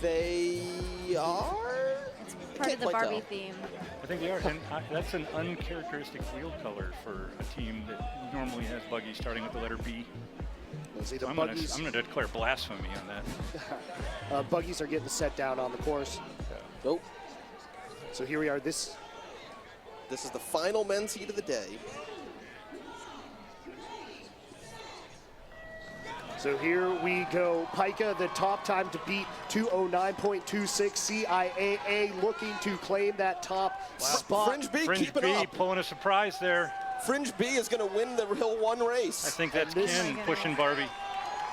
They are? It's part of the Barbie theme. I think they are, and that's an uncharacteristic wheel color for a team that normally has Buggy starting with the letter B. So I'm going to declare blasphemy on that. Buggies are getting set down on the course. Nope. So here we are. This is the final men's heat of the day. So here we go. Pika, the top time to beat 209.26. CIAA looking to claim that top spot. Fringe B, Fringe keep it B up. pulling a surprise there. Fringe B is going to win the Hill 1 race. I think that's Ken pushing Barbie.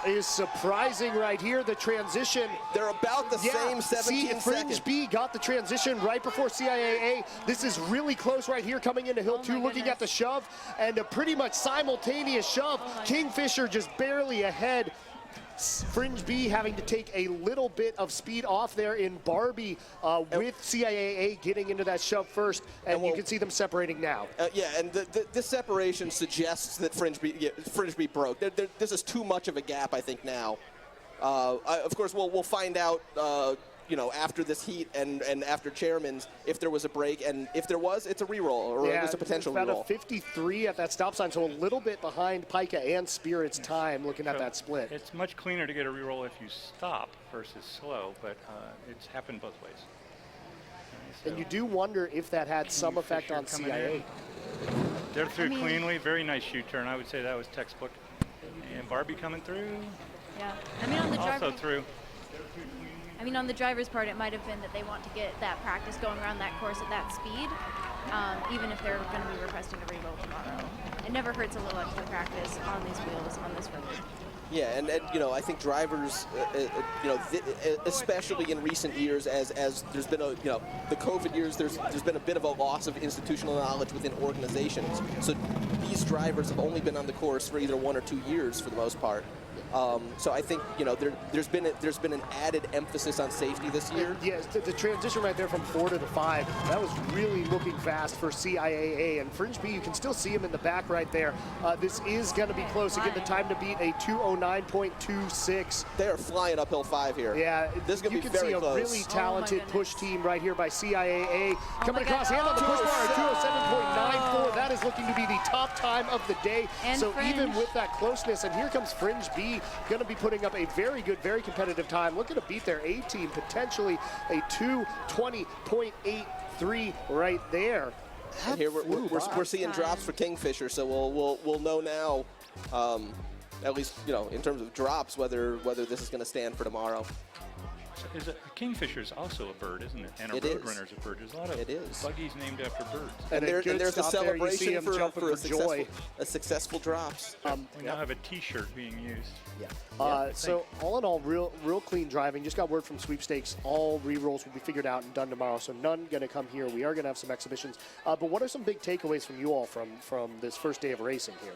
Is surprising right here, the transition. They're about the same 17 Fringe seconds. B got the transition right before CIAA. This is really close right here coming into Hill 2, looking at the shove, and a pretty much simultaneous shove. Kingfisher just barely ahead. Fringe B having to take a little bit of speed off there in Barbie with CIAA getting into that shove first, and you can see them separating now. Yeah, and this separation suggests that Fringe B broke. This is too much of a gap, I think, now. Of course, we'll find out, after this heat and after Chairman's, if there was a break, and if there was, it's a reroll, or it's a potential reroll. About a 53 at that stop sign, so a little bit behind Pika and Spirit's time looking at that split. It's much cleaner to get a reroll if you stop versus slow, but it's happened both ways. So and you do wonder if that had some effect on CIA. They're through cleanly, very nice shoot turn. I would say that was textbook. And Barbie coming through. Yeah, I mean on the driver. Also through. I mean, on the driver's part, it might have been that they want to get that practice going around that course at that speed, even if they're going to be requesting a reroll tomorrow. It never hurts a little extra practice on these wheels, on this road. Yeah, and I think drivers, especially in recent years, as there's been the COVID years, there's been a bit of a loss of institutional knowledge within organizations. So these drivers have only been on the course for either 1 or 2 years for the most part. So I think there's been an added emphasis on safety this year. Yes, the transition right there from 4 to the 5, that was really looking fast for CIAA. And Fringe B, you can still see him in the back right there. This is going to be close. Again, the time to beat a 209.26. They are flying uphill 5 here. Yeah, this is going to be very close. You can see a really talented push team right here by CIAA. Coming across, hand on the push bar, 207.94. That is looking to be the top time of the day. And so Fringe. even with that closeness, and here comes Fringe B, going to be putting up a very good, very competitive time. Looking to beat their A team, potentially a 220.83 right there. And here we're seeing drops for Kingfisher, so we'll know now, at least in terms of drops, whether this is going to stand for tomorrow. So Kingfisher's also a bird, isn't it? And a Roadrunner's a bird. There's a lot of buggies named after birds. And there's a celebration for successful drops. We now have a T-shirt being used. So all in all, real clean driving. Just got word from sweepstakes. All re-rolls will be figured out and done tomorrow. So none going to come here. We are going to have some exhibitions. But what are some big takeaways from you all from this first day of racing here?